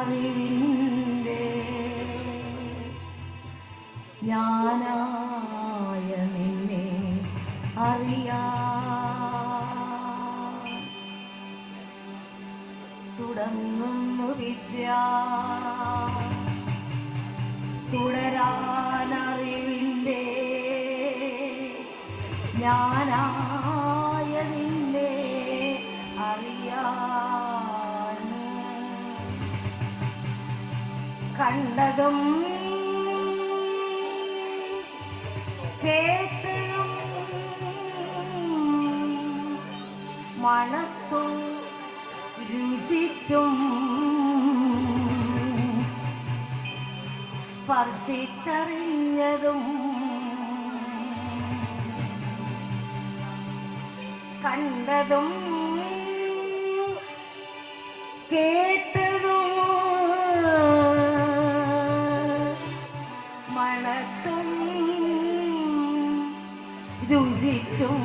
തുടരാനറിവിൻ്റെ ഞാനായ നിന്നെ അറിയാൻ തുടങ്ങുന്നു വിദ്യ തുടരാനറിവിൻ്റെ ഞാനായ നിന്നെ അറിയാൻ കണ്ടതും കേട്ടതും മണത്തും രുചിച്ചും സ്പർശിച്ചറിഞ്ഞതും കണ്ടതും കേട്ടതും മണത്തും രുചിച്ചും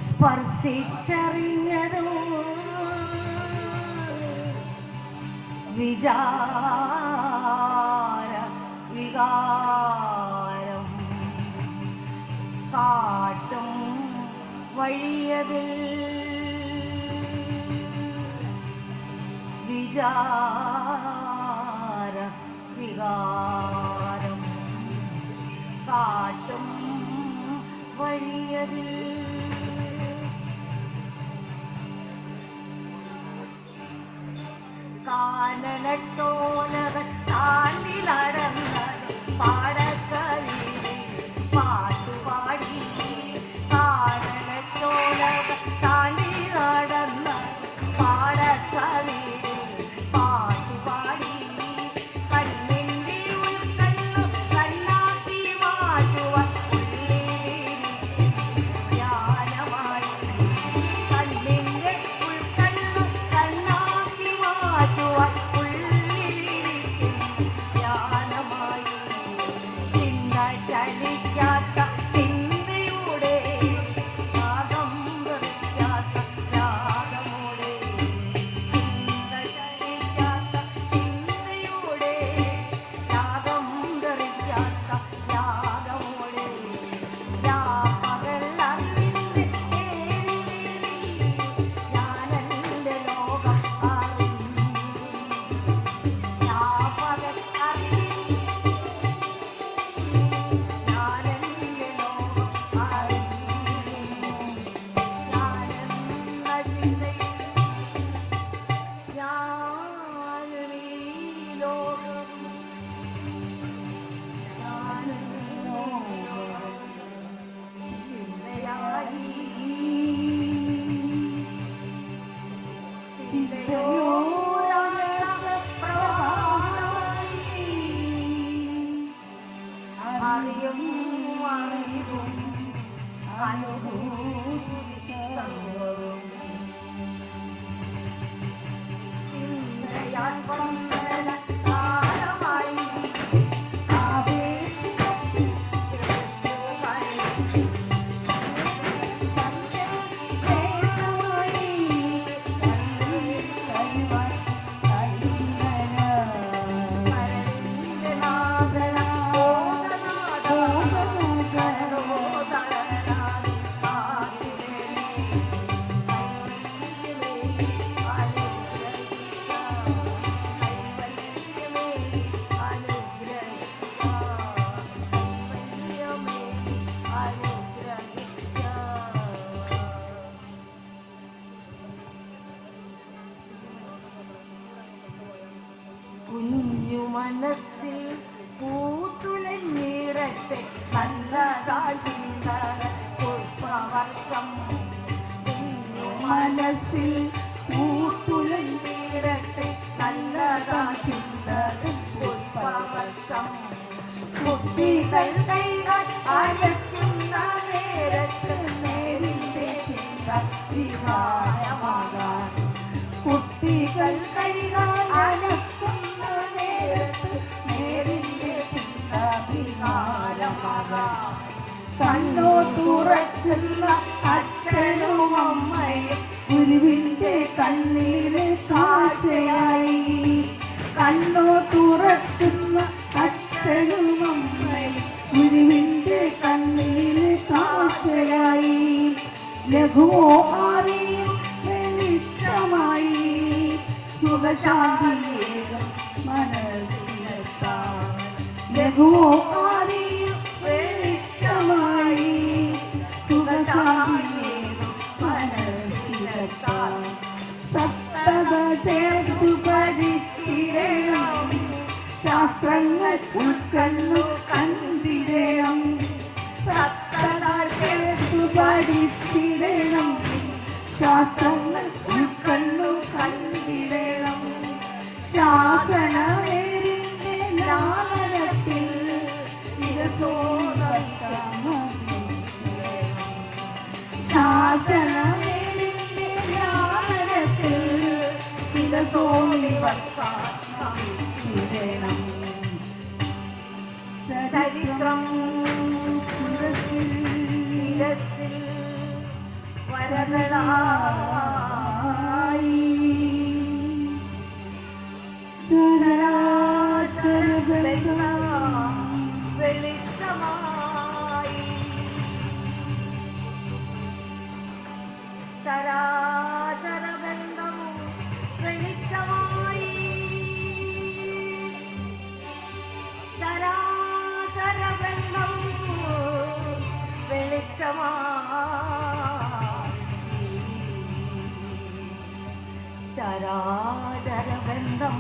സ്പർശിച്ചറിഞ്ഞതും വിചാര വികാരം കാട്ടും വഴിയതിൽ വിചാര വികാരം കാട്ടും വഴിയതിൽ കാനനച്ചോലകൾ താണ്ടി നടന്നത് പാടക്കരയിലെ പാട്ടുപാടി കാനനച്ചോലകൾ താണ്ടി നടന്നത് പാടക്കരയിലെ പാട്ടുപാടി കണ്ണിൻ്റെ ഉൾക്കണ്ണു കണ്ണാക്കി മാറ്റുവാൻ ജ്ഞാനമായി കണ്ണിൻ്റെ ഉൾക്കണ്ണു കണ്ണാക്കി മാറ്റുവാൻ ജ്ഞാനമായി ചിന്ത ചലിക്കാത്ത ചിന്തയുടെ രാഗം വെറുക്കാത്ത രാഗമോടെ ചിന്ത ചലിക്കാത്ത ചിന്തയുടെ രാഗം വെറുക്കാത്ത രാഗമോടെ പകൽ അറിവിൻ്റെ ചേരിലേറി ഞാനെൻ്റെ ലോകം അറിഞ്ഞു പകൽ അറിവിൻ്റെ ഞാനെൻ്റെ ലോകം അറിഞ്ഞു ഞാനെന്ന ചിന്തയിൽ ഞാനും ഈ ലോകം ഞാനെന്നോ ചിന്തയായി ചിന്തയോ രാസപ്രവാഹമായി അറിയും അറിവും അനുഭൂതി സംഭവം ചിന്തയാസ്പന്ദന കാലമായി ആവേശിതമായി സന്ദേശമായി കരളിൻ്റെ നാദന കുഞ്ഞു മനസ്സിൽ പൂത്തുലഞ്ഞിടട്ടെ നല്ലതാ ചിന്തന പുഷ്പവർഷം കുഞ്ഞു മനസ്സിൽ പൂത്തുലഞ്ഞിടട്ടെ നല്ലതാ ചിന്തന പുഷ്പവർഷം കുട്ടികൾ കൈകൾ അടയ്ക്കുന്ന നേരത്ത് നേരിന്റെ ചിന്ത വികാരമാകാൻ കുട്ടികൾ കൈകൾ അടയ്ക്കുന്ന നേരത്ത് നേരിന്റെ ചിന്ത വികാരമാകാൻ കണ്ണു തുറക്കുന്ന അച്ഛനും അമ്മയും ഗുരുവിന്റെ കണ്ണിലെ കാഴ്ചയായി. കണ്ണു തുറക്കുന്ന അച്ഛനും അമ്മയും ഗുരുവിന്റെ കണ്ണിലെ കാഴ്ചയായി. ലഘുവോ അറിയും വെളിച്ചമായി സുഖശാന്തിയേകും മനസ്സിലെത്താൻ. ലഘുവോ അറിയും വെളിച്ചമായി സുഖശാന്തിയേകും മനസ്സിലെത്താൻ. സത്തത ചേർത്തു പഠിച്ചിടണം, ശാസ്ത്രങ്ങൾ ഉൾക്കണ്ണു കണ്ടിടണം. സത്തത ചേർത്തു പഠിച്ചിടണം, ശാസ്ത്രങ്ങൾ ഉൾക്കണ്ണു കണ്ടിടണം. ശാസനവേരിന്റെ ലാളനത്തിൽ ശാസനവേരിന്റെ ലാളനത്തിൽ ശിരസോണിവർക്കാണം. ചരിത്രം ശിരസിൽ വരകളായി ചരാചര വെളിച്ചമായി. ചരാചര ബന്ധം വെളിച്ചമായി. ചരാചര ബന്ധം വെളിച്ചമായി. ചരാചര ബന്ധം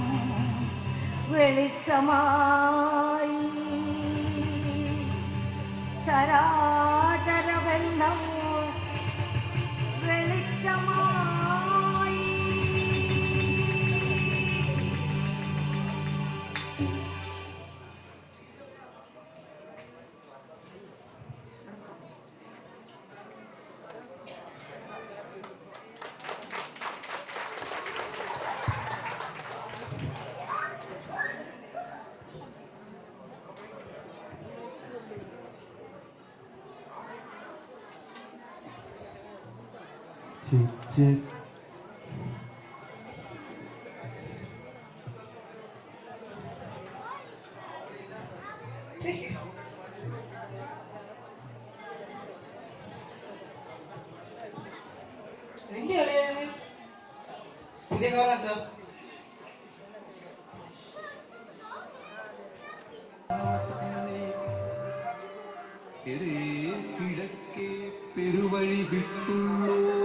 വെളിച്ചമായി. ചരാചര ബന്ധം വെളിച്ചമായി. check. നിന്റെ കളിയാണ് പുതിയ കാറാച്ച കിഴക്കേ പെരുവഴി വിട്ടുള്ളൂ